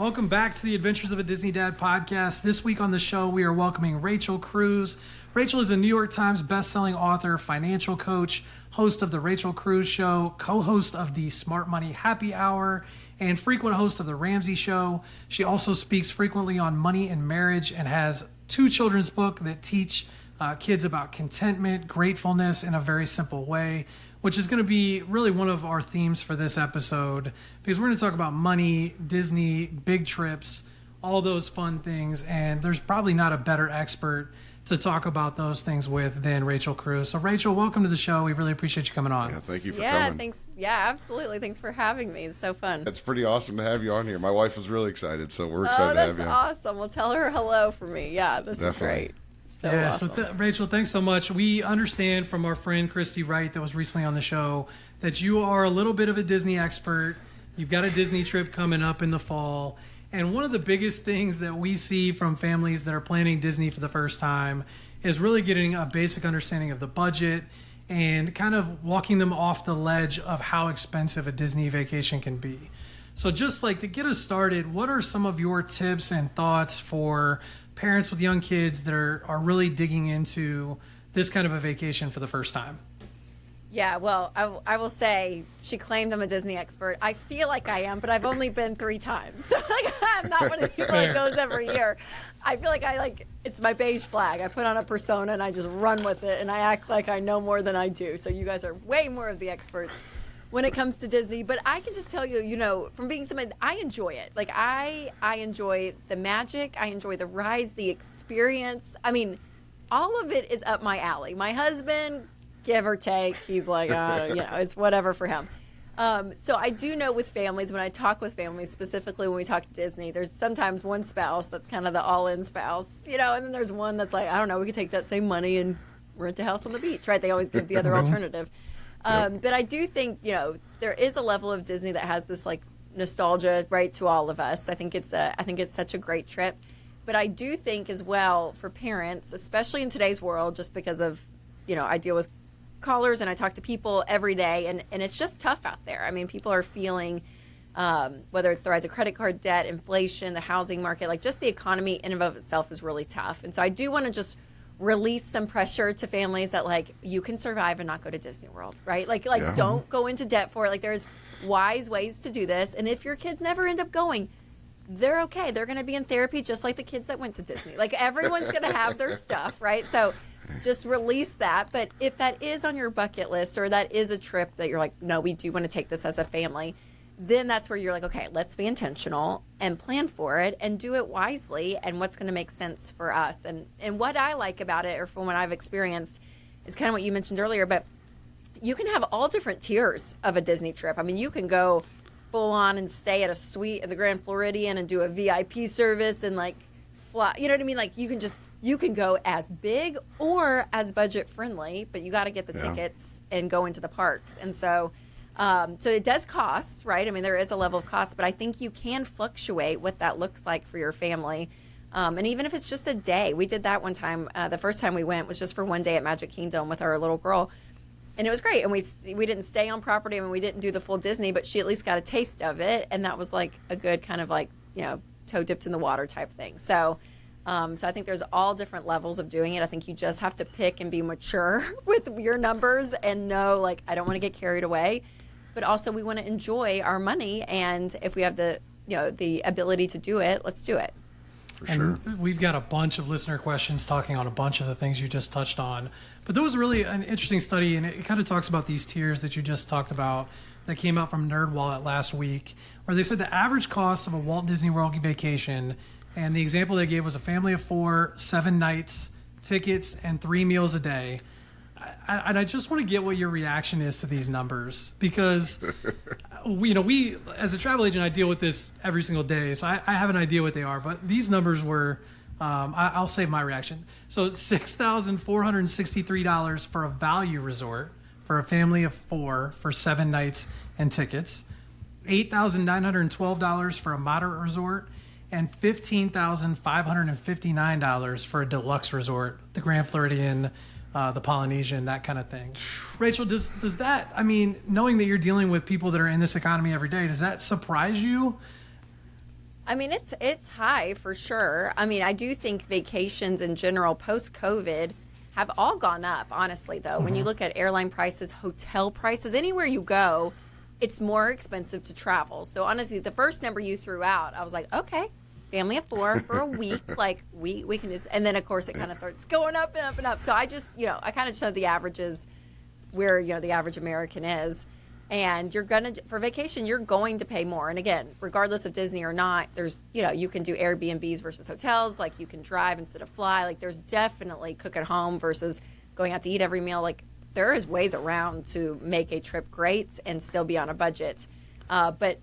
Welcome back to the Adventures of a Disney Dad podcast. This week on the show, we are welcoming Rachel Cruze. Rachel is a New York Times bestselling author, financial coach, host of The Rachel Cruze Show, co-host of the Smart Money Happy Hour, and frequent host of The Ramsey Show. She also speaks frequently on money and marriage and has 2 children's books that teach kids about contentment, gratefulness in a very simple way, which is going to be really one of our themes for this episode, because we're going to talk about money, Disney, big trips, all those fun things, and there's probably not a better expert to talk about those things with than Rachel Cruze. So Rachel, welcome to the show. We really appreciate you coming on. Yeah, thank you for coming. coming. Thanks. Yeah, absolutely. Thanks for having me. It's so fun. It's pretty awesome to have you on here. My wife is really excited, so we're excited to have you. Oh, that's awesome. Well, tell her hello for me. Yeah, this Definitely. is great. Awesome. Rachel, thanks so much. We understand from our friend Christy Wright that was recently on the show that you are a little bit of a Disney expert. You've got a Disney trip coming up in the fall. And one of the biggest things that we see from families that are planning Disney for the first time is really getting a basic understanding of the budget and kind of walking them off the ledge of how expensive a Disney vacation can be. So just like to get us started, what are some of your tips and thoughts for parents with young kids that are really digging into this kind of a vacation for the first time? Yeah, well, I will say she claimed I'm a Disney expert. I feel like I am, but I've only been 3 times. So I'm not one of the people that goes every year. I feel like it's my beige flag. I put on a persona and I just run with it and I act like I know more than I do. So you guys are way more of the experts when it comes to Disney. But I can just tell you, from being somebody, I enjoy it. Like I enjoy the magic. I enjoy the rides, the experience. I mean, all of it is up my alley. My husband, give or take, he's like, it's whatever for him. So I do know with families, when I talk with families, specifically when we talk Disney, there's sometimes one spouse that's kind of the all-in spouse, and then there's one that's like, I don't know, we could take that same money and rent a house on the beach, right? They always give the other alternative. But I do think, there is a level of Disney that has this like nostalgia, right, to all of us. I think it's such a great trip. But I do think as well for parents, especially in today's world, just because of, I deal with callers and I talk to people every day and it's just tough out there. I mean, people are feeling, whether it's the rise of credit card debt, inflation, the housing market, like just the economy in and of itself is really tough. And so I do want to just release some pressure to families that like you can survive and not go to Disney World, right? Don't go into debt for it. Like there's wise ways to do this. And if your kids never end up going, they're okay. They're going to be in therapy just like the kids that went to Disney. Like everyone's going to have their stuff, right? So just release that. But if that is on your bucket list or that is a trip that you're like, no, we do want to take this as a family, then that's where you're like, okay, let's be intentional and plan for it and do it wisely and what's going to make sense for us. And what I like about it, or from what I've experienced, is kind of what you mentioned earlier, but you can have all different tiers of a Disney trip. I mean, you can go full on and stay at a suite at the Grand Floridian and do a VIP service and like fly, you know what I mean? Like you can go as big or as budget friendly, but you got to get the tickets and go into the parks. And so it does cost, right? I mean, there is a level of cost, but I think you can fluctuate what that looks like for your family. And even if it's just a day, we did that one time. The first time we went was just for one day at Magic Kingdom with our little girl. And it was great. And we didn't stay on property. I mean, we didn't do the full Disney, but she at least got a taste of it. And that was like a good kind of like, toe dipped in the water type thing. So I think there's all different levels of doing it. I think you just have to pick and be mature with your numbers and know, like, I don't want to get carried away. But also we want to enjoy our money. And if we have the ability to do it, let's do it. For sure. We've got a bunch of listener questions talking on a bunch of the things you just touched on. But there was really an interesting study, and it kind of talks about these tiers that you just talked about that came out from NerdWallet last week, where they said the average cost of a Walt Disney World vacation, and the example they gave was a family of 4, 7 nights, tickets, and 3 meals a day. And I just want to get what your reaction is to these numbers, because we as a travel agent, I deal with this every single day, so I have an idea what they are. But these numbers were, I'll save my reaction. So $6,463 for a value resort for a family of 4 for 7 nights and tickets, $8,912 for a moderate resort, and $15,559 for a deluxe resort, the Grand Floridian, the Polynesian, that kind of thing. Rachel, does that, I mean, knowing that you're dealing with people that are in this economy every day, does that surprise you? I mean, it's high for sure. I mean, I do think vacations in general post-COVID have all gone up, honestly, though. When you look at airline prices, hotel prices, anywhere you go, it's more expensive to travel. So honestly, the first number you threw out, I was like, okay, family of 4 for a week, like we can do this. And then of course it kind of starts going up and up and up. So I just, I kind of just know the averages where, the average American is. And for vacation, you're going to pay more. And again, regardless of Disney or not, there's, you can do Airbnbs versus hotels. Like you can drive instead of fly. Like there's definitely cook at home versus going out to eat every meal. Like there is ways around to make a trip great and still be on a budget. But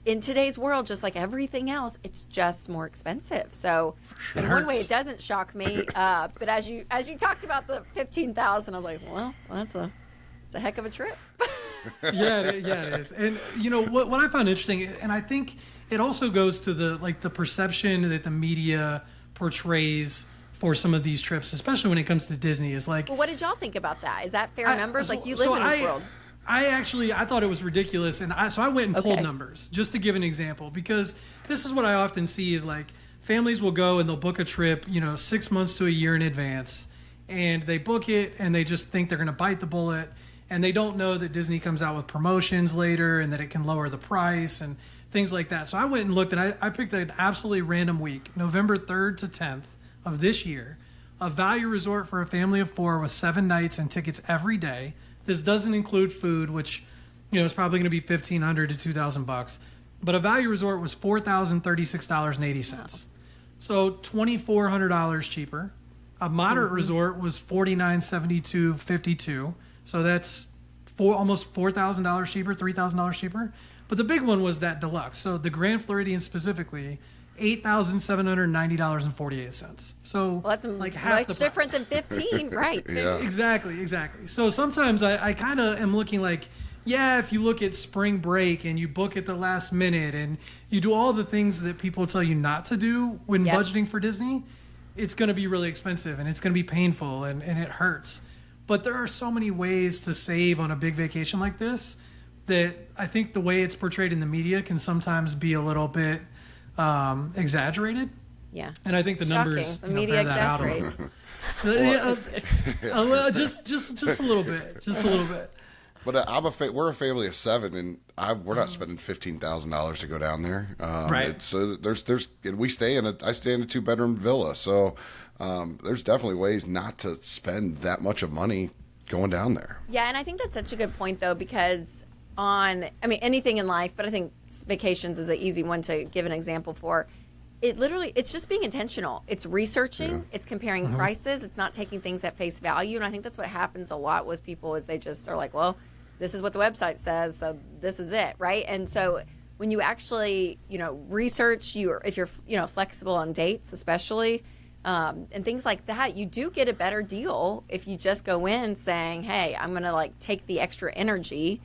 in today's world, just like everything else, it's just more expensive. So in one way, it doesn't shock me. But as you talked about the $15,000, I was like, well, it's a heck of a trip. Yeah, it is. And what I found interesting, and I think it also goes to the perception that the media portrays for some of these trips, especially when it comes to Disney, is like. Well, what did y'all think about that? Is that fair numbers? Like you live in this world. I thought it was ridiculous, and so I went and pulled numbers just to give an example, because this is what I often see is like families will go and they'll book a trip, 6 months to a year in advance, and they book it and they just think they're going to bite the bullet, and they don't know that Disney comes out with promotions later and that it can lower the price and things like that. So I went and looked, and I picked an absolutely random week, November 3rd to 10th of this year, a value resort for a family of 4 with 7 nights and tickets every day. This doesn't include food, which, is probably going to be $1,500 to $2,000. But a value resort was $4,036.80. So $2,400 cheaper. A moderate resort was $4,972.52. So that's almost $4,000 cheaper, $3,000 cheaper. But the big one was that deluxe. So the Grand Floridian specifically, $8,790.48. So that's like half the price. Different than 15, right? Yeah. Exactly. So sometimes I kind of am looking like, if you look at spring break and you book at the last minute and you do all the things that people tell you not to do when budgeting for Disney, it's going to be really expensive and it's going to be painful and it hurts. But there are so many ways to save on a big vacation like this that I think the way it's portrayed in the media can sometimes be a little bit exaggerated. Yeah. And I think the numbers the media bear that out a little bit. Just a little bit. But we're a family of 7, and we're not spending $15,000 to go down there. Right. So and I stay in a 2-bedroom villa. So there's definitely ways not to spend that much of money going down there. Yeah, and I think that's such a good point, though, because anything in life, but I think vacations is an easy one to give an example for. It's just being intentional. It's researching. It's comparing prices. It's not taking things at face value. And I think that's what happens a lot with people is they just are like, well, this is what the website says, so this is it, right? And so when you actually, research, if you're, flexible on dates especially, and things like that, you do get a better deal if you just go in saying, hey, I'm going to take the extra energy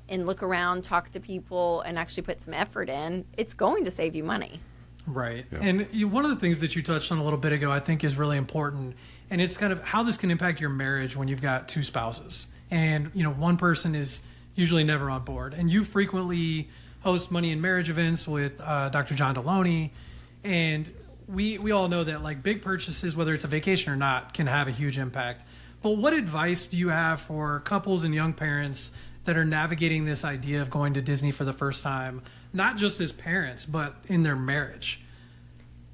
and look around, talk to people, and actually put some effort in. It's going to save you money. Right. Yeah. And one of the things that you touched on a little bit ago, I think is really important. And it's kind of how this can impact your marriage when you've got 2 spouses. And, one person is usually never on board. And you frequently host money and marriage events with Dr. John Deloney. And we all know that big purchases, whether it's a vacation or not, can have a huge impact. But what advice do you have for couples and young parents that are navigating this idea of going to Disney for the first time, not just as parents, but in their marriage?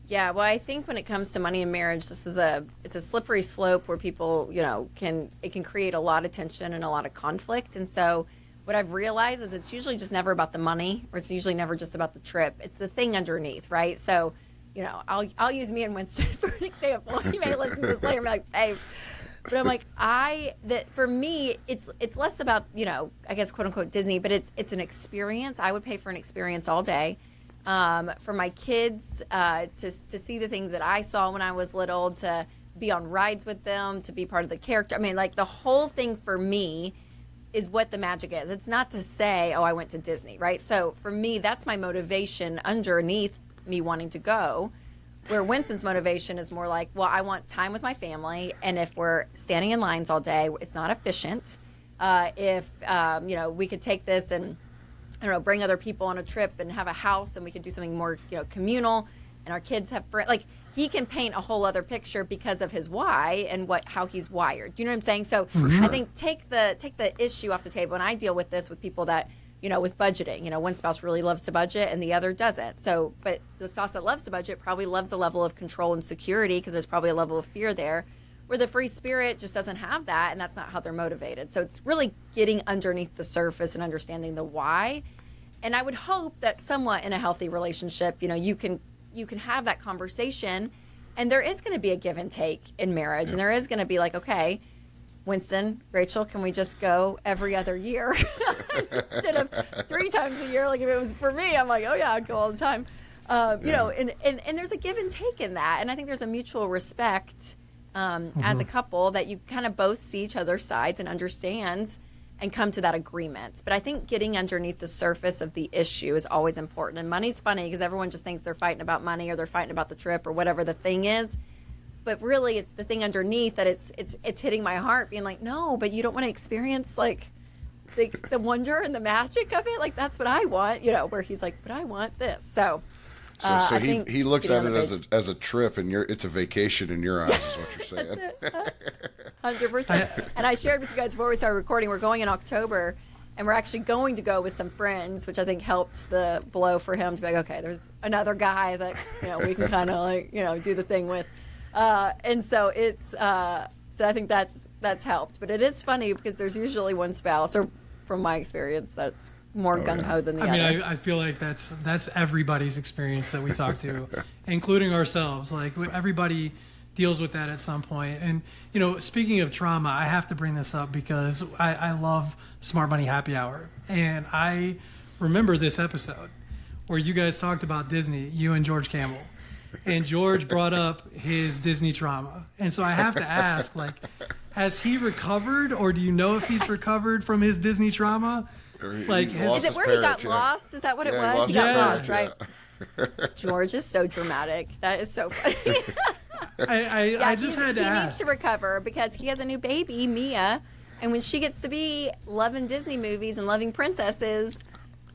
Yeah, well, I think when it comes to money and marriage, it's a slippery slope where people, can create a lot of tension and a lot of conflict. And so what I've realized is it's usually just never about the money, or it's usually never just about the trip. It's the thing underneath, right? So, I'll use me and Winston for an example. You may listen to this later and be like, babe. But I'm like, for me, it's less about, I guess, quote unquote Disney, but it's an experience. I would pay for an experience all day. For my kids, to see the things that I saw when I was little, to be on rides with them, to be part of the character. The whole thing for me is what the magic is. It's not to say, oh, I went to Disney, right? So for me, that's my motivation underneath me wanting to go. Where Winston's motivation is more like, well, I want time with my family, and if we're standing in lines all day, it's not efficient. If we could take this and I don't know, bring other people on a trip and have a house, and we could do something more, communal, and our kids have friends. Like, he can paint a whole other picture because of his why and how he's wired. Do you know what I'm saying? So I think take the issue off the table. And I deal with this with people that, with budgeting. One spouse really loves to budget and the other doesn't. So, but the spouse that loves to budget probably loves a level of control and security because there's probably a level of fear there, where the free spirit just doesn't have that, and that's not how they're motivated. So it's really getting underneath the surface and understanding the why. And I would hope that somewhat in a healthy relationship, you can have that conversation, and there is going to be a give and take in marriage, and there is going to be like, okay, Winston, Rachel, can we just go every other year instead of 3 times a year? Like, if it was for me, I'm like, oh yeah, I'd go all the time. And there's a give and take in that, and I think there's a mutual respect as a couple that you kind of both see each other's sides and understand and come to that agreement. But I think getting underneath the surface of the issue is always important. And money's funny because everyone just thinks they're fighting about money or they're fighting about the trip or whatever the thing is. But really, it's the thing underneath that it's hitting my heart, being like, no, but you don't want to experience like the wonder and the magic of it. Like, that's what I want, where he's like, but I want this. So he looks at it as a trip, and it's a vacation in your eyes, is what you're saying. 100%. And I shared with you guys before we started recording, we're going in October, and we're actually going to go with some friends, which I think helped the blow for him to be like, okay, there's another guy that we can kind of do the thing with. And so it's so I think that's helped. But it is funny because there's usually one spouse, or from my experience, that's more gung-ho than the other. I mean, I feel like that's everybody's experience that we talk to, including ourselves. Like, everybody deals with that at some point. And, speaking of trauma, I have to bring this up because I love Smart Money Happy Hour. And I remember this episode where you guys talked about Disney, you and George Campbell. And George brought up his Disney trauma. And so I have to ask, like, has he recovered, or do you know if he's recovered from his Disney trauma? Like, is it where he got lost? Is that what it was? He got lost, right? George is so dramatic. That is so funny. I just had to ask. He needs to recover because he has a new baby, Mia, and when she gets to be loving Disney movies and loving princesses,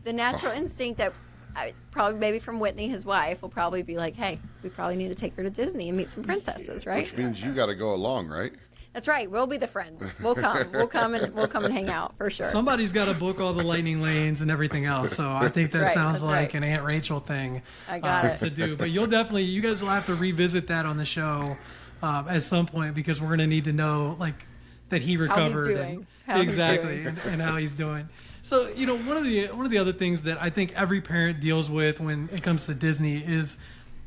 the natural instinct that it's probably maybe from Whitney, his wife, will probably be like, hey, we probably need to take her to Disney and meet some princesses, right? Which means you got to go along, right? That's right. We'll be the friends. We'll come and hang out for sure. Somebody's got to book all the lightning lanes and everything else. So I think that sounds like an Aunt Rachel thing to do. But you guys will have to revisit that on the show at some point, because we're going to need to know that he recovered and how he's doing. So, one of the other things that I think every parent deals with when it comes to Disney is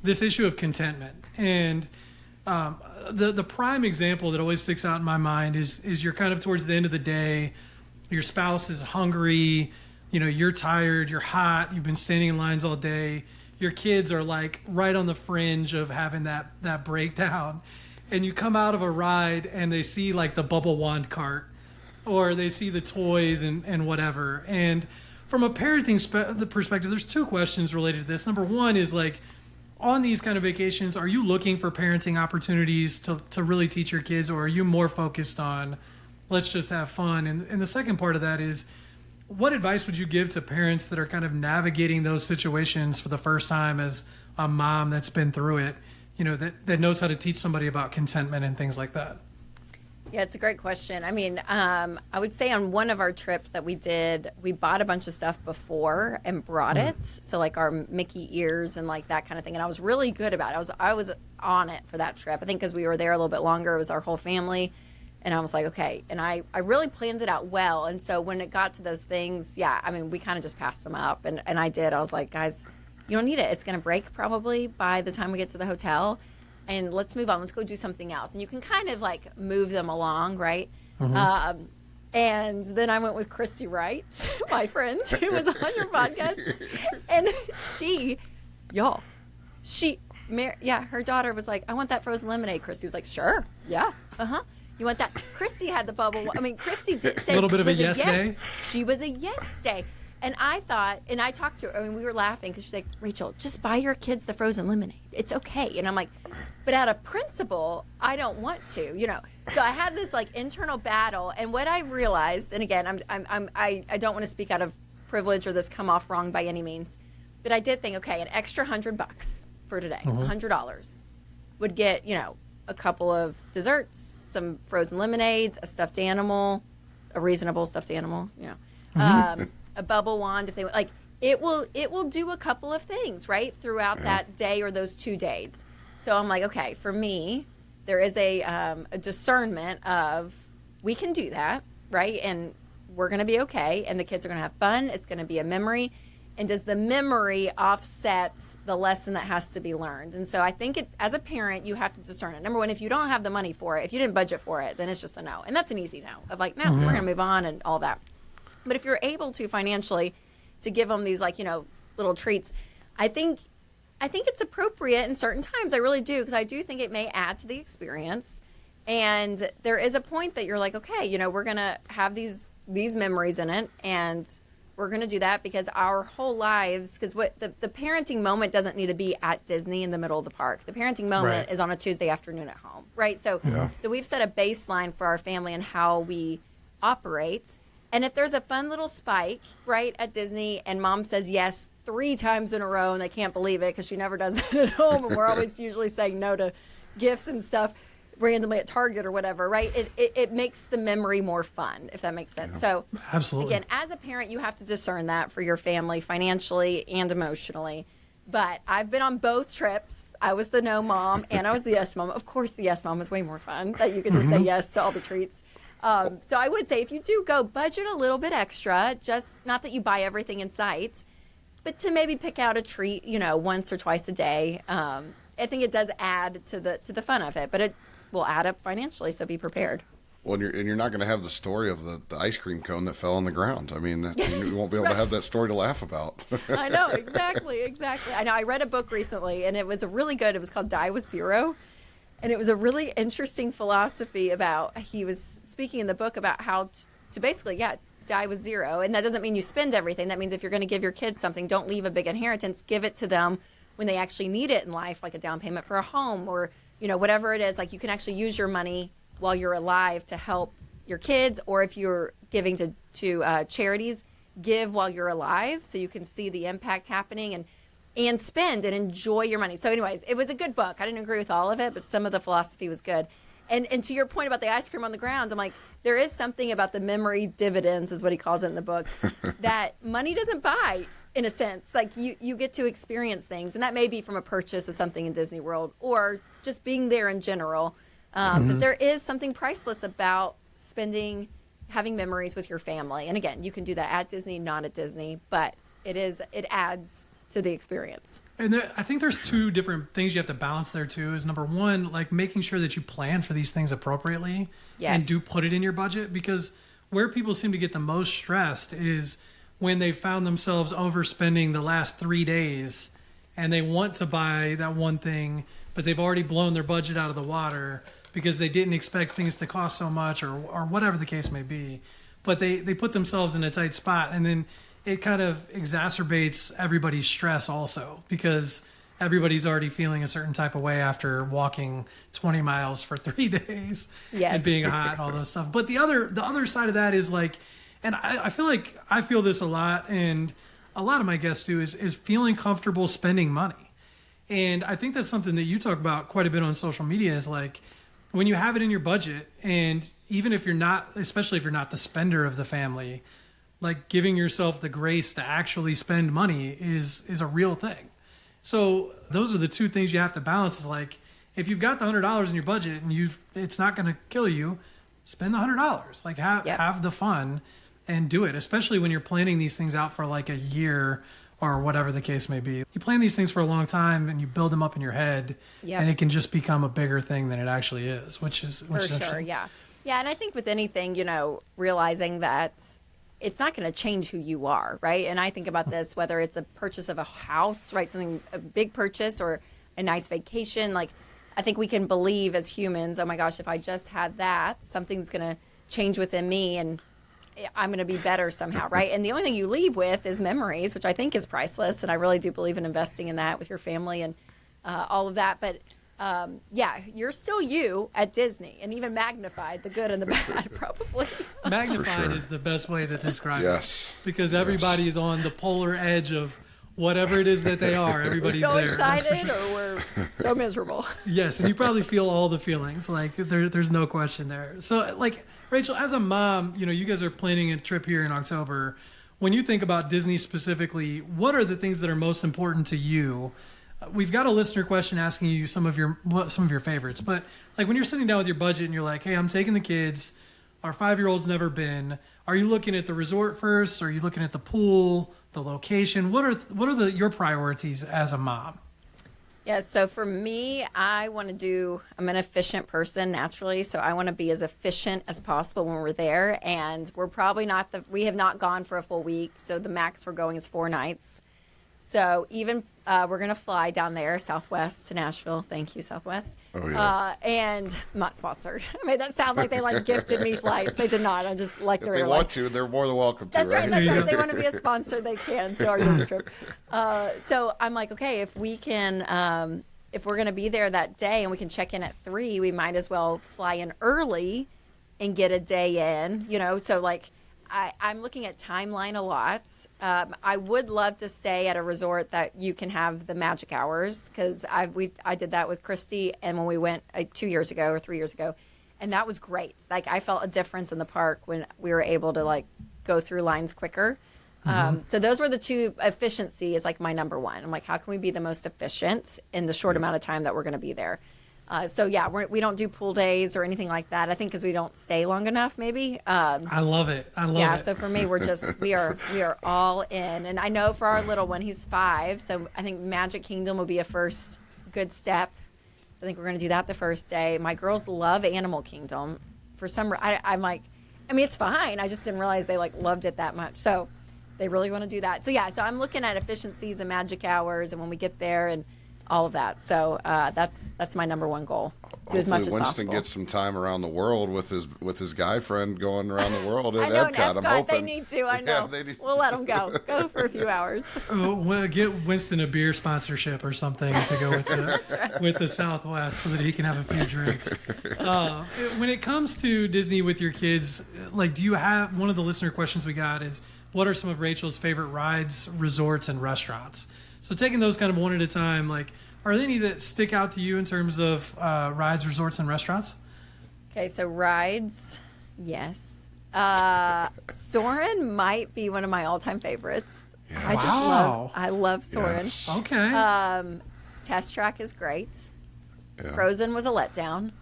this issue of contentment. And the prime example that always sticks out in my mind is you're kind of towards the end of the day, your spouse is hungry, you're tired, you're hot, you've been standing in lines all day, your kids are like right on the fringe of having that breakdown, and you come out of a ride and they see like the bubble wand cart, or they see the toys and whatever. And from a parenting perspective, there's 2 questions related to this. Number one is, like, on these kind of vacations, are you looking for parenting opportunities to really teach your kids, or are you more focused on let's just have fun? And the second part of that is, what advice would you give to parents that are kind of navigating those situations for the first time as a mom that's been through it, that knows how to teach somebody about contentment and things like that? Yeah, it's a great question. I mean, I would say on one of our trips that we did, we bought a bunch of stuff before and brought it. So like our Mickey ears and like that kind of thing. And I was really good about it. I was on it for that trip. I think because we were there a little bit longer, it was our whole family. And I was like, okay. And I really planned it out well. And so when it got to those things, we kind of just passed them up. And I did. I was like, guys, you don't need it. It's going to break probably by the time we get to the hotel. And let's move on. Let's go do something else. And you can kind of like move them along, right? Mm-hmm. And then I went with Christy Wright, my friend, who was on your podcast. And her daughter was like, I want that frozen lemonade. Christy was like, sure. Yeah. Uh-huh. You want that? Christy had the bubble. Christy said a little bit of a yes day. She was a yes day. And I thought, and I talked to her, we were laughing because she's like, Rachel, just buy your kids the frozen lemonade. It's okay. And I'm like, but out of principle, I don't want to, So I had this like internal battle. And what I realized, and again, I don't want to speak out of privilege or this come off wrong by any means. But I did think, okay, an extra $100 for today, $100 would get, a couple of desserts, some frozen lemonades, a stuffed animal, a reasonable stuffed animal, a bubble wand if they like. It will do a couple of things, right, throughout that day or those 2 days. So I'm like, okay, for me, there is a discernment of we can do that, right, and we're going to be okay, and the kids are going to have fun. It's going to be a memory. And does the memory offset the lesson that has to be learned? And so I think as a parent, you have to discern it. Number one, if you don't have the money for it, if you didn't budget for it, then it's just a no. And that's an easy no of like, no, we're going to move on and all that. But if you're able to financially to give them these little treats, I think it's appropriate in certain times. I really do, because I do think it may add to the experience. And there is a point that you're like, okay, we're going to have these memories in it, and we're going to do that because our whole lives, because what the parenting moment doesn't need to be at Disney in the middle of the park. The parenting moment is on a Tuesday afternoon at home, right? So we've set a baseline for our family and how we operate. And if there's a fun little spike, right, at Disney, and mom says yes 3 times in a row, and they can't believe it because she never does that at home, and we're always usually saying no to gifts and stuff randomly at Target or whatever, right? It makes the memory more fun, if that makes sense. So absolutely, again, as a parent, you have to discern that for your family financially and emotionally. But I've been on both trips. I was the no mom and I was the yes mom. Of course, the yes mom is way more fun, that you get to say yes to all the treats. So I would say if you do go, budget a little bit extra, just not that you buy everything in sight, but to maybe pick out a treat, once or twice a day. I think it does add to the fun of it, but it will add up financially, so be prepared. Well, and you're not going to have the story of the ice cream cone that fell on the ground. I mean, you won't be able to have that story to laugh about. I know, exactly. I know, I read a book recently, and it was really good. It was called Die with Zero. And it was a really interesting philosophy about, he was speaking in the book about how to basically, die with zero. And that doesn't mean you spend everything. That means if you're going to give your kids something, don't leave a big inheritance. Give it to them when they actually need it in life, like a down payment for a home or, whatever it is. Like, you can actually use your money while you're alive to help your kids, or if you're giving to charities, give while you're alive so you can see the impact happening and spend and enjoy your money. So anyways, it was a good book. I didn't agree with all of it, but some of the philosophy was good. And to your point about the ice cream on the ground, I'm like, there is something about the memory dividends, is what he calls it in the book, that money doesn't buy, in a sense. Like, you get to experience things, and that may be from a purchase of something in Disney World or just being there in general. But there is something priceless about having memories with your family. And again, you can do that at Disney, not at Disney, but it adds to the experience. And I think there's 2 different things you have to balance there too. Is number one, like making sure that you plan for these things appropriately and do put it in your budget, because where people seem to get the most stressed is when they found themselves overspending the last 3 days and they want to buy that one thing, but they've already blown their budget out of the water because they didn't expect things to cost so much or whatever the case may be. But they put themselves in a tight spot, and then it kind of exacerbates everybody's stress also, because everybody's already feeling a certain type of way after walking 20 miles for 3 days and being hot, all those stuff. But the other side of that is like, and I feel like I feel this a lot, and a lot of my guests do, is feeling comfortable spending money. And I think that's something that you talk about quite a bit on social media, is like, when you have it in your budget, and even if you're not, especially if you're not the spender of the family, like giving yourself the grace to actually spend money is a real thing. So those are the 2 things you have to balance, is like, if you've got the $100 in your budget and it's not going to kill you, spend the $100. Like, have the fun and do it, especially when you're planning these things out for like a year or whatever the case may be. You plan these things for a long time and you build them up in your head, and it can just become a bigger thing than it actually is, which is for sure. Yeah. And I think with anything, realizing that it's not going to change who you are, right? And I think about this, whether it's a purchase of a house, right, a big purchase, or a nice vacation. Like, I think we can believe as humans, oh my gosh, if I just had that, something's going to change within me and I'm going to be better somehow, right? And the only thing you leave with is memories, which I think is priceless. And I really do believe in investing in that with your family and all of that. But yeah, you're still you at Disney, and even magnified, the good and the bad, probably. Magnified sure. is the best way to describe Yes. it. Because everybody is on the polar edge of whatever it is that they are. Everybody's so there. excited, or we're so miserable. Yes, and you probably feel all the feelings. Like there's no question there. So, like, Rachel, as a mom, you guys are planning a trip here in October. When you think about Disney specifically, what are the things that are most important to you? We've got a listener question asking you some of your favorites, but like when you're sitting down with your budget and you're like, hey, I'm taking the kids, our 5-year-old's never been. Are you looking at the resort first? Are you looking at the pool, the location? What are your priorities as a mom? Yeah, so for me, I'm an efficient person naturally, so I want to be as efficient as possible when we're there. And we're probably we have not gone for a full week, so the max we're going is 4 nights. So even we're going to fly down there, Southwest to Nashville. Thank you, Southwest. Oh, yeah. And I'm not sponsored. I mean, that sounds like they gifted me flights. They did not. I just like their If they airline. want to, they're more than welcome to, That's right. right? That's right. If they want to be a sponsor, they can to our Disney trip. So I'm like, okay, if we can, if we're going to be there that day and we can check in at 3, we might as well fly in early and get a day in, So I'm looking at timeline a lot. I would love to stay at a resort that you can have the magic hours, because I did that with Christy, and when we went 2 years ago or 3 years ago, and that was great. Like, I felt a difference in the park when we were able to go through lines quicker. So those were the 2. Efficiency is my number 1. I'm like, how can we be the most efficient in the short amount of time that we're going to be there? So yeah, we don't do pool days or anything like that. I think because we don't stay long enough, maybe. I love it. Yeah. So for me, we are all in, and I know for our little one, he's 5, so I think Magic Kingdom will be a first good step. So I think we're going to do that the first day. My girls love Animal Kingdom. For some, I'm like, I mean, it's fine. I just didn't realize they loved it that much. So they really want to do that. So yeah, so I'm looking at efficiencies and magic hours, and when we get there and all of that. So that's my number 1 goal. Do as much as Winston possible. gets some time around the world with his guy friend going around the world at I know, Epcot. I'm hoping they need to. I know. Yeah, We'll let them go for a few hours. Well, get Winston a beer sponsorship or something to go with with the Southwest so that he can have a few drinks. When it comes to Disney with your kids, do you have, one of the listener questions we got is, what are some of Rachel's favorite rides, resorts, and restaurants? So taking those kind of one at a time, are there any that stick out to you in terms of rides, resorts, and restaurants? Okay, so rides, yes. Soarin' might be one of my all-time favorites. Yeah. I love Soarin'. Yes. Okay. Test Track is great. Yeah. Frozen was a letdown.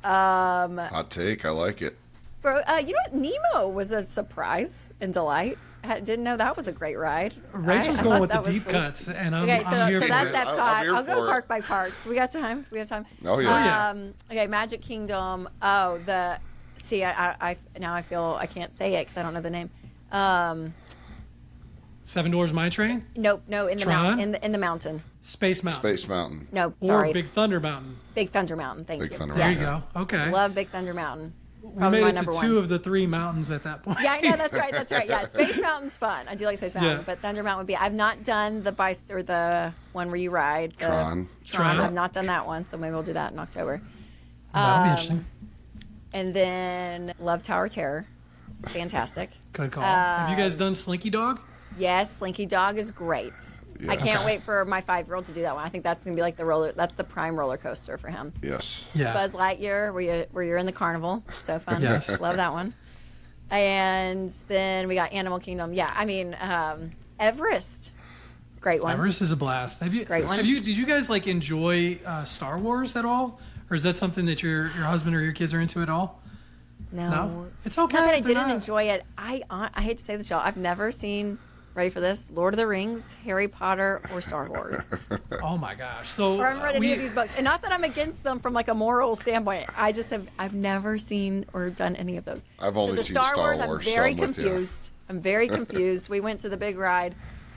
Hot take. I like it. You know what? Nemo was a surprise and delight. I didn't know that was a great ride. Rachel's I going thought with the that was deep sweet. cuts, and I'm Okay, here so for that's it. Epcot. I'm here I'll go for it. park by park. Do we got time? We have time. Oh yeah. Okay, Magic Kingdom. Oh, I now I feel I can't say it because I don't know the name. 7 Doors Mine Train? No, in the Tron? mountain. In the mountain. Space Mountain. Space Mountain. No, Or sorry. Big Thunder Mountain. Big Thunder Mountain. Thank Big you. Thunder There Yes. you go. Okay. Love Big Thunder Mountain. We Probably made my it to number 2 1. of the 3 mountains at that point. Yeah, I know, that's right. Yeah, Space Mountain's fun. I do like Space Mountain, Yeah. but Thunder Mountain would be. I've not done the one where you ride. Tron. Tron. I've not done that one, so maybe we'll do that in October. That'll be interesting. And then Love Tower Terror. Fantastic. Good call. Have you guys done Slinky Dog? Yes, Slinky Dog is great. I Yes. can't wait for my 5-year-old to do that one. I think that's going to be that's the prime roller coaster for him. Yes. Yeah. Buzz Lightyear, where you're in the carnival. So fun. Yes. Love that one. And then we got Animal Kingdom. Yeah, I mean, Everest. Great one. Everest is a blast. Great one. Did you guys enjoy Star Wars at all? Or is that something that your husband or your kids are into at all? No. It's okay. Not that I if they're didn't not. enjoy it. I hate to say this, y'all. I've never seen, ready for this, Lord of the Rings, Harry Potter, or Star Wars. Oh my gosh. So Or I've read any of these books. And not that I'm against them from a moral standpoint. I've never seen or done any of those. I've only so the seen Star Star Wars, Wars, I'm very so I'm with you. confused. I'm very confused. We went to the big ride.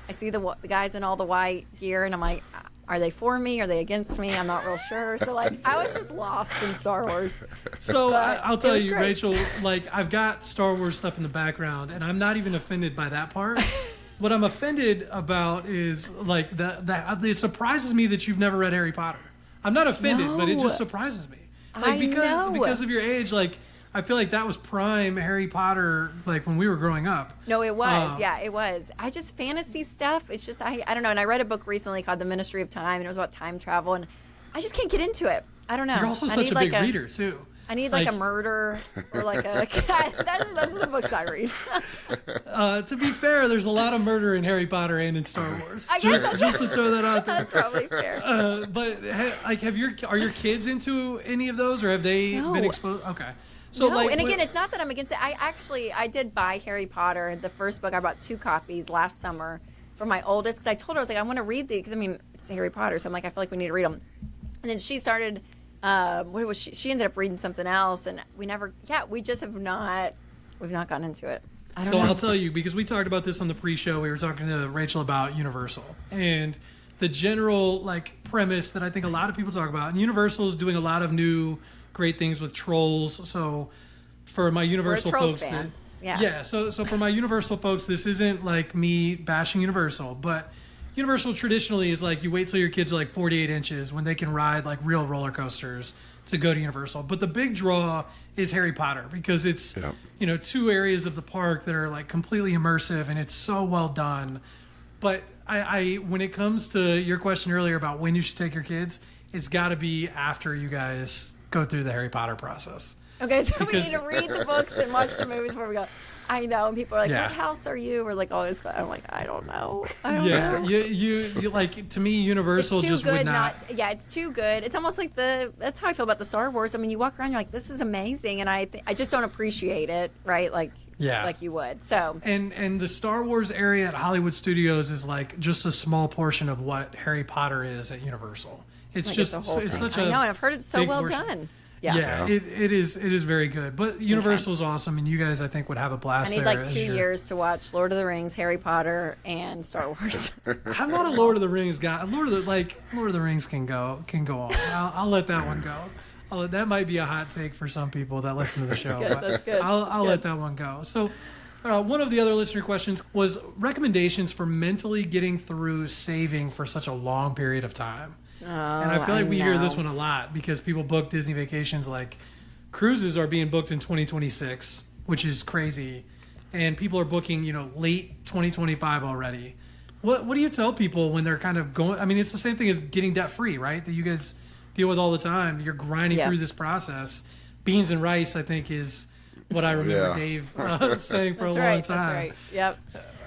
I see the guys in all the white gear, and I'm like, are they for me? Are they against me? I'm not real sure. So I was just lost in Star Wars. So I'll it tell was you, great. Rachel, I've got Star Wars stuff in the background, and I'm not even offended by that part. What I'm offended about is that it surprises me that you've never read Harry Potter. I'm not offended, but it No. just surprises me. I know. Because of your age, like I feel like that was prime Harry Potter, like when we were growing up. No, it was. Yeah, it was. I just fantasy stuff. It's just I don't know. And I read a book recently called The Ministry of Time, and it was about time travel, and I just can't get into it. I don't know. You're also I such need a like big reader too. I need like a murder or like a those are the books I read. To be fair, there's a lot of murder in Harry Potter and in Star Wars. I guess Just to throw that out there. That's probably fair. But like, are your kids into any of those, or have they No. been exposed? Okay. So No, like, and again, it's not that I'm against it. I did buy Harry Potter, the first book. I bought 2 copies last summer for my oldest because I told her, I was like, I want to read these because I mean it's Harry Potter, so I'm like, I feel like we need to read them. And then she started. What was she? She ended up reading something else, and we just have not. We've not gotten into it. I don't know. I'll tell you, because we talked about this on the pre-show. We were talking to Rachel about Universal and the general like premise that I think a lot of people talk about. And Universal is doing a lot of new great things with Trolls. So for my Universal Trolls folks, fan. So for my Universal folks, this isn't like me bashing Universal, but Universal traditionally is like you wait till your kids are like 48 inches when they can ride like real roller coasters to go to Universal. But the big draw is Harry Potter because it's 2 areas of the park that are like completely immersive and it's so well done. But I when it comes to your question earlier about when you should take your kids, it's got to be after you guys go through the Harry Potter process. Okay, so we need to read the books and watch the movies before we go. I know, and people are like, "What house are you?" We're like, "Oh, it's." I'm like, "I don't know. I don't know." You like to me, Universal It's too just good. would not. It's too good. It's almost like that's how I feel about the Star Wars. I mean, you walk around, you're like, "This is amazing," and I just don't appreciate it, right? Like you would. So and the Star Wars area at Hollywood Studios is like just a small portion of what Harry Potter is at Universal. It's like just it's a whole it's thing. such a I know, and I've heard it's so big well portion. done. Yeah, it is very good. But Universal is awesome, and you guys I think would have a blast. I need there like 2 as years to watch Lord of the Rings, Harry Potter, and Star Wars. I'm not a Lord of the Rings guy. Lord of the Rings can go on. I'll let that one go. That might be a hot take for some people that listen to the show. That's good. I'll let that one go. So. One of the other listener questions was recommendations for mentally getting through saving for such a long period of time. Oh, And I feel like we hear this one a lot because people book Disney vacations like cruises are being booked in 2026, which is crazy. And people are booking, late 2025 already. What do you tell people when they're kind of going? I mean, it's the same thing as getting debt free, right? That you guys deal with all the time. You're grinding through this process. Beans and rice, I think, is what I remember Dave saying for a long time. That's right. Yep.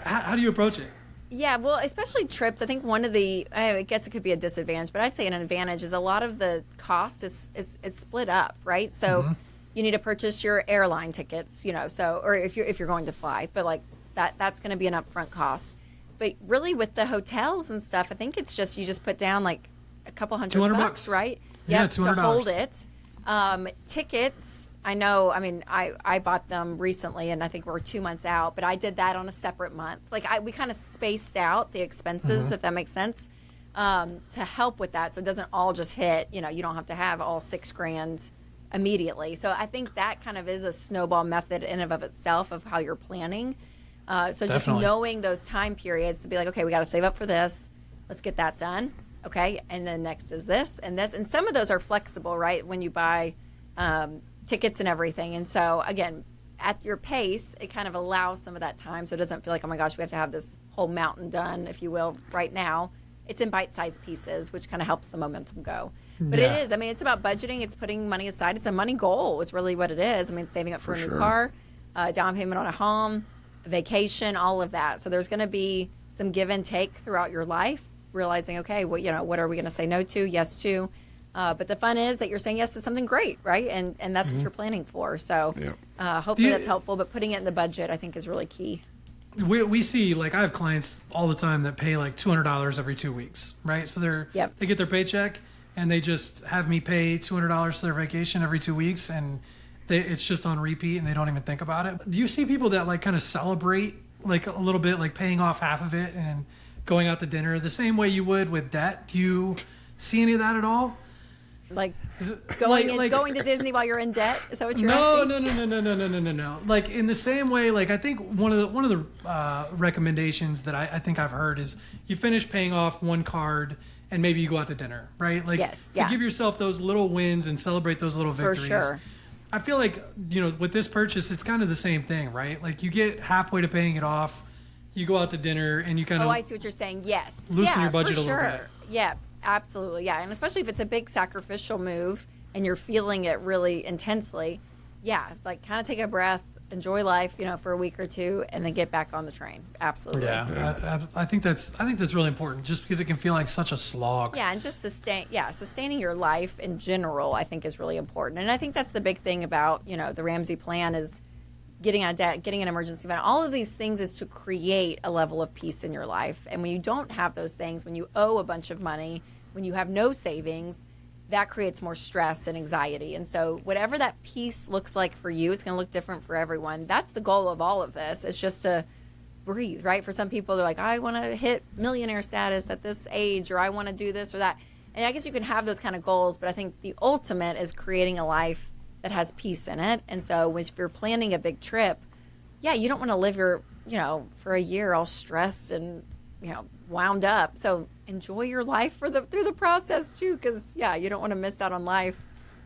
How do you approach it? Yeah, well, especially trips. I think one of the, I guess it could be a disadvantage, but I'd say an advantage is a lot of the cost is split up, right? So you need to purchase your airline tickets, or if you're going to fly, but like that's going to be an upfront cost. But really, with the hotels and stuff, I think it's just you just put down like a couple $100, right? Yeah, $200 to hold it. Tickets. I know. I mean, I bought them recently, and I think we're 2 months out. But I did that on a separate month. Like we kind of spaced out the expenses, if that makes sense, to help with that, so it doesn't all just hit. You don't have to have all $6,000 immediately. So I think that kind of is a snowball method in and of itself of how you're planning. So just knowing those time periods to be like, okay, we got to save up for this. Let's get that done. Okay, and then next is this and this, and some of those are flexible, right? When you buy tickets and everything, and so again, at your pace, it kind of allows some of that time, so it doesn't feel like, oh my gosh, we have to have this whole mountain done, if you will, right now. It's in bite-sized pieces, which kind of helps the momentum go. But it is, I mean, it's about budgeting. It's putting money aside. It's a money goal is really what it is. I mean, saving up for a new car, down payment on a home, vacation, all of that. So there's going to be some give and take throughout your life, realizing, okay, well, what are we going to say no to, yes to? But the fun is that you're saying yes to something great, right? And that's what you're planning for. So hopefully that's helpful. But putting it in the budget, I think, is really key. We see, like, I have clients all the time that pay like $200 every 2 weeks, right? So they get their paycheck and they just have me pay $200 to their vacation every 2 weeks, and it's just on repeat and they don't even think about it. Do you see people that like kind of celebrate like a little bit, like paying off half of it and going out to dinner the same way you would with debt? Do you see any of that at all? Like going to Disney while you're in debt? Is that what you're asking? No. Like in the same way, like I think one of the recommendations that I think I've heard is you finish paying off one card and maybe you go out to dinner, right? Like Yes, to give yourself those little wins and celebrate those little For victories. sure. I feel like, with this purchase, it's kind of the same thing, right? Like you get halfway to paying it off, you go out to dinner, and you kind of Oh, I see what you're saying. Yes. loosen your budget for a little sure. bit. Yeah, absolutely. Yeah, and especially if it's a big sacrificial move and you're feeling it really intensely, yeah, like kind of take a breath, enjoy life, for a week or two, and then get back on the train. Absolutely. Yeah, I think that's really important, just because it can feel like such a slog. Yeah, and just sustaining your life in general, I think is really important. And I think that's the big thing about, the Ramsey plan is getting out of debt, getting an emergency fund. All of these things is to create a level of peace in your life. And when you don't have those things, when you owe a bunch of money, when you have no savings, that creates more stress and anxiety. And so whatever that peace looks like for you, it's going to look different for everyone. That's the goal of all of this. It's just to breathe, right? For some people, they're like, I want to hit millionaire status at this age, or I want to do this or that. And I guess you can have those kind of goals, but I think the ultimate is creating a life that has peace in it. And so if you're planning a big trip, you don't want to live for a year all stressed and, wound up. So enjoy your life through the process too, because you don't want to miss out on life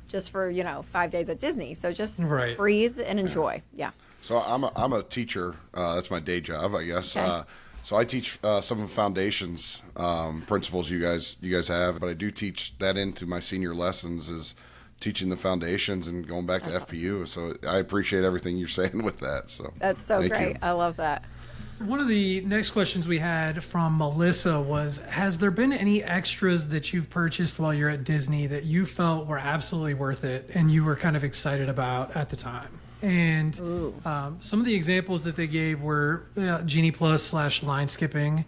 just for 5 days at Disney. So just breathe and enjoy. Yeah. So I'm a teacher. That's my day job, I guess. Okay. So I teach some of the foundations principles you guys have, but I do teach that into my senior lessons is teaching the foundations and going back to FPU. So I appreciate everything you're saying with that. So that's so thank great. you. I love that. One of the next questions we had from Melissa was, has there been any extras that you've purchased while you're at Disney that you felt were absolutely worth it and you were kind of excited about at the time? And some of the examples that they gave were Genie Plus / line skipping.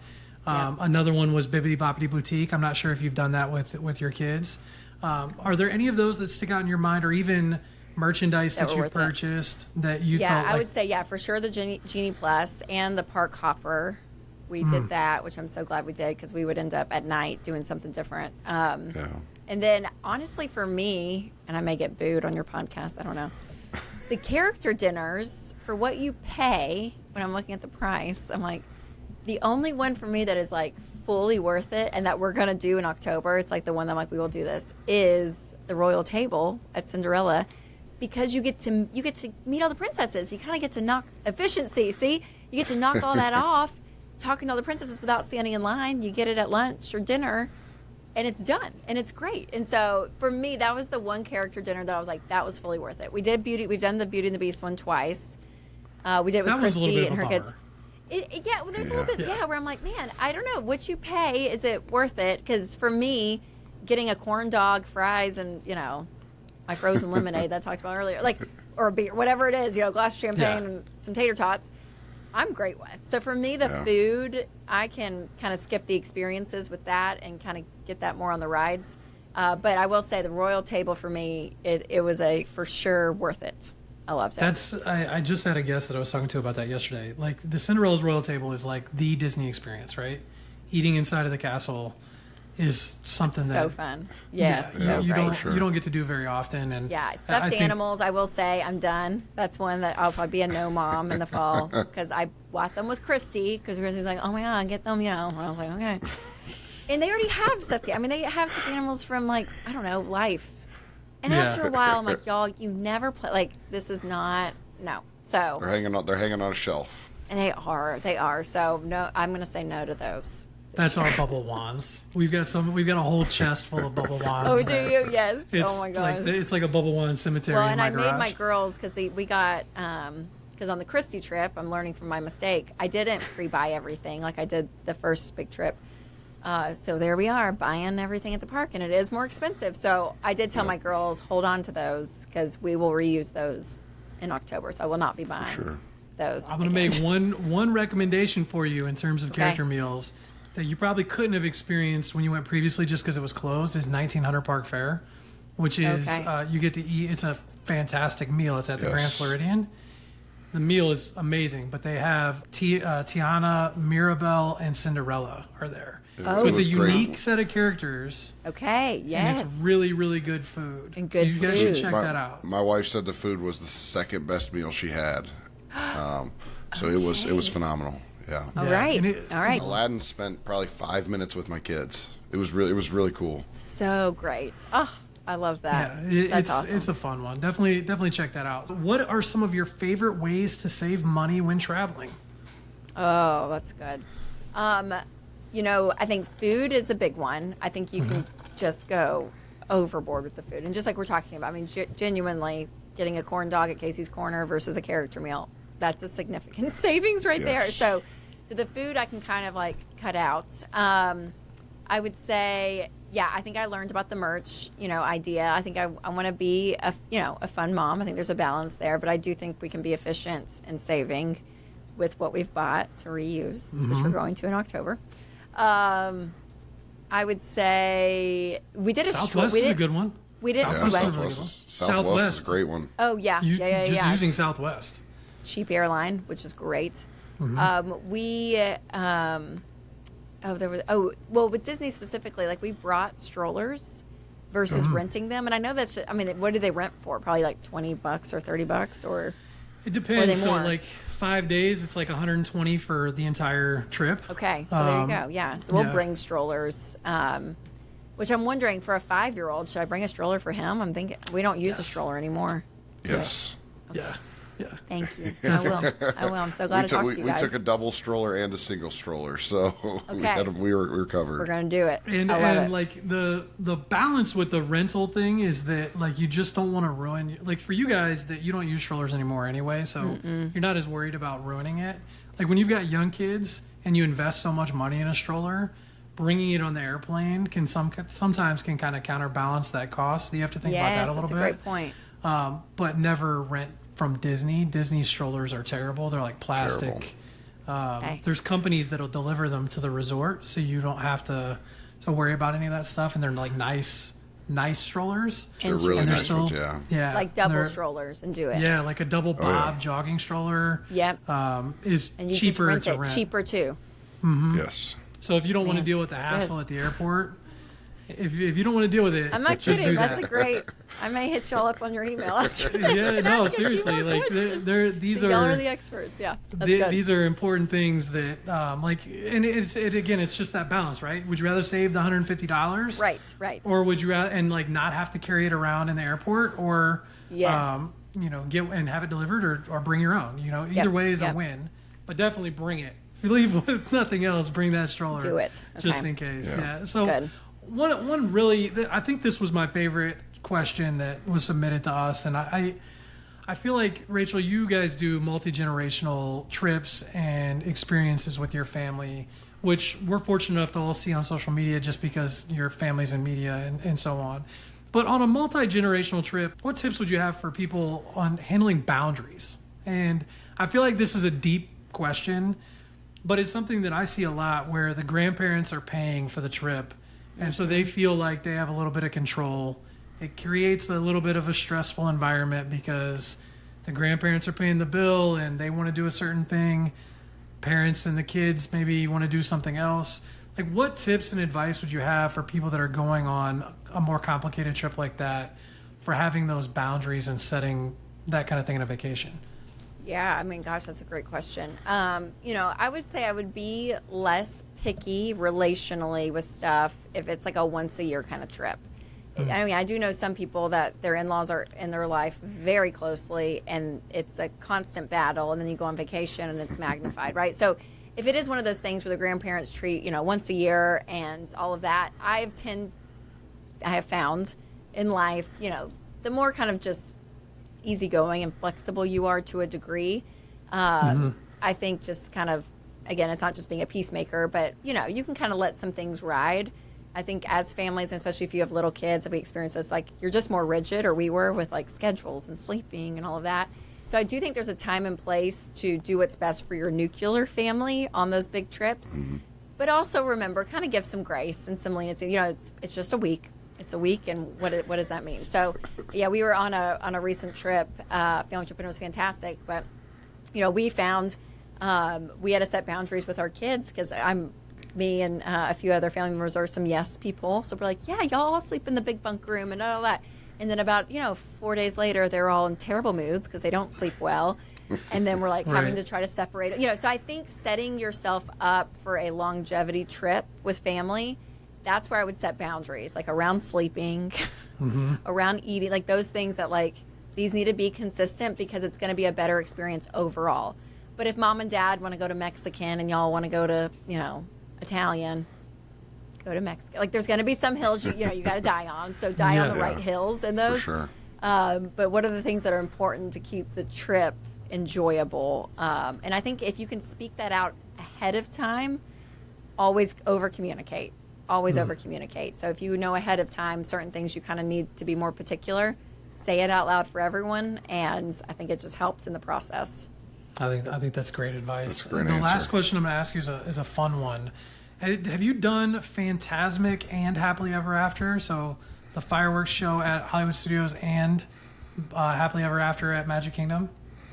Another one was Bibbidi Boppidi Boutique. I'm not sure if you've done that with your kids. Are there any of those that stick out in your mind, or even merchandise that you purchased that you thought I would say for sure the Genie Plus and the Park Hopper. We did that, which I'm so glad we did, because we would end up at night doing something different. And then honestly for me, and I may get booed on your podcast, I don't know, the character dinners, for what you pay, when I'm looking at the price, I'm like, the only one for me that is like fully worth it and that we're going to do in October, it's like the one that I'm like, we will do this, is the Royal Table at Cinderella. Because you get to meet all the princesses. You kind of get to knock efficiency. See, you get to knock all that off, talking to all the princesses without standing in line. You get it at lunch or dinner, and it's done, and it's great. And so for me, that was the one character dinner that I was like, that was fully worth it. We've done the Beauty and the Beast one twice. We did it with that was a little Christy bit and of her a kids. bummer. There's a little bit, where I'm like, man, I don't know. What you pay, is it worth it? Because for me, getting a corn dog, fries, and my frozen lemonade that I talked about earlier, or a beer, whatever it is, a glass of champagne and some tater tots, I'm great with. So for me, the food, I can kind of skip the experiences with that and kind of get that more on the rides. But I will say the Royal Table for me, it was for sure worth it. I loved it. I just had a guest that I was talking to about that yesterday. Like the Cinderella's Royal Table is like the Disney experience, right? Eating inside of the castle is something so fun. Yes, you great. You don't get to do very often. And stuffed animals, I will say, I'm done. That's one that I'll probably be a no mom in the fall, because I bought them with Christy, because Christy's like, oh my God, get them, and I was like, okay. And they already have stuffed. They have stuffed animals from Life. And after a while, I'm like, y'all, you never play. Like, this is not no. So they're hanging on a shelf. And they are. So no, I'm gonna say no to those. That's our bubble wands. We've got a whole chest full of bubble wands. Oh, do you? Yes. Oh my God. It's like a bubble wand cemetery. Well, in and my I garage. made my girls, because we got because on the Christie trip, I'm learning from my mistake. I didn't pre-buy everything like I did the first big trip. So there we are, buying everything at the park, and it is more expensive. So I did tell my girls, hold on to those, because we will reuse those in October. So I will not be buying those. I'm going to make one recommendation for you in terms of character meals that you probably couldn't have experienced when you went previously, just because it was closed. Is 1900 Park Fare, which is you get to eat. It's a fantastic meal. It's at the Grand Floridian. The meal is amazing, but they have Tiana, Mirabelle, and Cinderella are there. So it's a unique set of characters. Okay, yes. And it's really, really good food. And good so you guys food. should check that out. My wife said the food was the second best meal she had. So it was phenomenal. Yeah. All right. Aladdin spent probably 5 minutes with my kids, it was really cool. So great. Oh, I love that. Yeah, That's awesome. It's a fun one. Definitely check that out. What are some of your favorite ways to save money when traveling? Oh, that's good. I think food is a big one. I think you can just go overboard with the food. And just like we're talking about, I mean, genuinely getting a corn dog at Casey's Corner versus a character meal, that's a significant savings right there. Yes. So the food I can kind of like cut out. I would say, yeah, I think I learned about the merch, idea. I think I want to be a fun mom. I think there's a balance there, but I do think we can be efficient in saving with what we've bought to reuse, which we're going to in October. I would say we did a Southwest is a good one. We did Southwest is a great one. Oh yeah, Just using Southwest. Cheap airline, which is great. With Disney specifically, like we brought strollers versus renting them, and I know that's. I mean, what do they rent for? Probably like $20 or $30, or it depends. So more? like 5 days, it's like 120 for the entire trip. Okay, so there you go. Yeah, so we'll bring strollers. Which I'm wondering, for a 5-year-old, should I bring a stroller for him? I'm thinking we don't use a stroller anymore. Yes. Yeah. Thank you. I will. I'm so glad to talk to you guys. We took a double stroller and a single stroller, so we were covered. We're gonna do it. And I love it. like the balance with the rental thing is that like you just don't want to ruin, like for you guys that you don't use strollers anymore anyway, so you're not as worried about ruining it. Like when you've got young kids and you invest so much money in a stroller, bringing it on the airplane can sometimes kind of counterbalance that cost. So you have to think about that a little bit. Yes, that's a great point. But never rent from Disney. Disney strollers are terrible. They're like plastic. There's companies that'll deliver them to the resort, so you don't have to worry about any of that stuff. And they're like nice strollers. They're really And nice ones, yeah. Like double strollers and do it. Yeah, like a double Bob jogging stroller. Yep. Is And you cheaper just to rent it. rent. Cheaper too. Yes. So if you don't want to Man, deal with the that's hassle good. at the airport, if you don't want to deal with it, I'm not just kidding. do That's that. a great. I may hit y'all up on your email after this. Yeah, no, That's gonna be seriously, my like question. these Y'all are are the experts. Yeah, that's good. these are important things that and it's just that balance, right? Would you rather save the $150? Right. Or would you rather and like not have to carry it around in the airport, or Yes. get and have it delivered, or bring your own? Either way is a win, but definitely bring it. If you leave with nothing else, bring that stroller. Do it. Just Okay. in case. Yeah. Yeah. So Good. one really, I think this was my favorite question that was submitted to us, and I feel like, Rachel, you guys do multi-generational trips and experiences with your family, which we're fortunate enough to all see on social media just because your family's in media and so on. But on a multi-generational trip, what tips would you have for people on handling boundaries? And I feel like this is a deep question, but it's something that I see a lot where the grandparents are paying for the trip, and so they feel like they have a little bit of control. It creates a little bit of a stressful environment because the grandparents are paying the bill and they want to do a certain thing. Parents and the kids maybe want to do something else. Like, what tips and advice would you have for people that are going on a more complicated trip like that, for having those boundaries and setting that kind of thing in a vacation? Yeah, I mean, gosh, that's a great question. I would say I would be less picky relationally with stuff if it's like a once a year kind of trip. I mean, I do know some people that their in-laws are in their life very closely, and it's a constant battle, and then you go on vacation and it's magnified, right? So if it is one of those things where the grandparents treat, once a year and all of that, I have found in life, the more kind of just easygoing and flexible you are to a degree, I think just kind of, again, it's not just being a peacemaker, but you can kind of let some things ride. I think as families, and especially if you have little kids, we experience this, like you're just more rigid, or we were, with like schedules and sleeping and all of that. So I do think there's a time and place to do what's best for your nuclear family on those big trips, but also remember, kind of give some grace and some leniency. It's just a week. It's a week, and what does that mean? So, yeah, we were on a recent trip, family trip, and it was fantastic. But, we found we had to set boundaries with our kids because me and a few other family members are some yes people. So we're like, yeah, y'all all sleep in the big bunk room and all that. And then about 4 days later, they're all in terrible moods because they don't sleep well. And then we're like having to try to separate. So I think setting yourself up for a longevity trip with family that's where I would set boundaries, like around sleeping, around eating, like those things that like these need to be consistent because it's going to be a better experience overall. But if mom and dad want to go to Mexican and y'all want to go to, Italian, go to Mexico. Like there's going to be some hills you got to die on. So die on the right hills and those. For sure. But what are the things that are important to keep the trip enjoyable? And I think if you can speak that out ahead of time, always over communicate. Always over communicate. So if you know ahead of time certain things you kind of need to be more particular, say it out loud for everyone, and I think it just helps in the process. I think that's great advice. That's a great the answer. last question I'm going to ask you is a fun one. Have you done Phantasmic and Happily Ever After? So the fireworks show at Hollywood Studios and Happily Ever After at Magic Kingdom?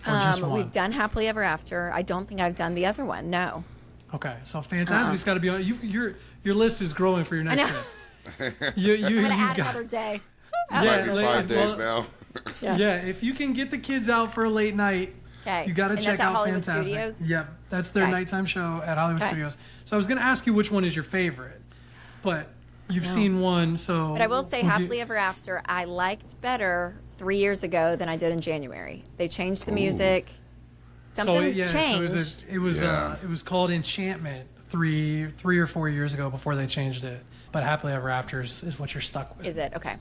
Or just one? We've done Happily Ever After. I don't think I've done the other one. No. Okay, so Phantasmic's got to be on. Your list is growing for your next trip. I'm going to add another day. Might be 5 days now. Yeah, if you can get the kids out for a late night, you got to check that's at out Hollywood Phantasmic. Studios? Yep, that's their nighttime show at Hollywood Studios. So I was going to ask you which one is your favorite, but you've seen one, so. But I will say, Happily Ever After, I liked better 3 years ago than I did in January. They changed the music. Something changed. So it was called Enchantment three or 4 years ago before they changed it. But Happily Ever After is what you're stuck with. Is it? Okay.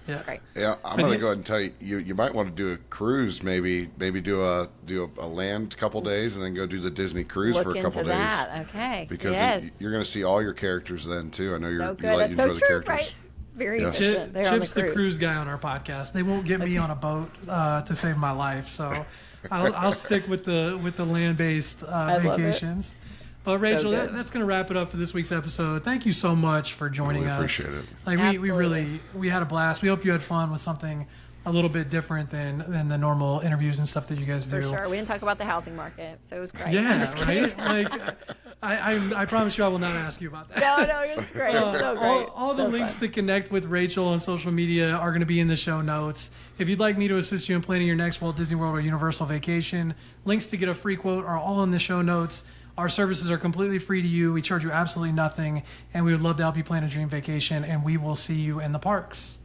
That's great. Yeah, I'm going to go ahead and tell you, you might want to do a cruise, maybe do a land couple days and then go do the Disney cruise for a couple days. That. Okay. Because you're going to see all your characters then too. I know you enjoy That's so the true, characters. right? It's very efficient. They're Chip's on the cruise guy on our podcast. They won't get me on a boat to save my life, so I'll stick with the land-based vacations. But Rachel, that's going to wrap it up for this week's episode. Thank you so much for joining us. Appreciate it. Like we had a blast. We hope you had fun with something a little bit different than the normal interviews and stuff that you guys do. For sure. We didn't talk about the housing market, so it was great. Yeah, right? Like I promise you I will not ask you about that. No, it's great. It's so great. All the links to connect with Rachel on social media are going to be in the show notes. If you'd like me to assist you in planning your next Walt Disney World or Universal vacation, links to get a free quote are all in the show notes. Our services are completely free to you. We charge you absolutely nothing, and we would love to help you plan a dream vacation, and we will see you in the parks.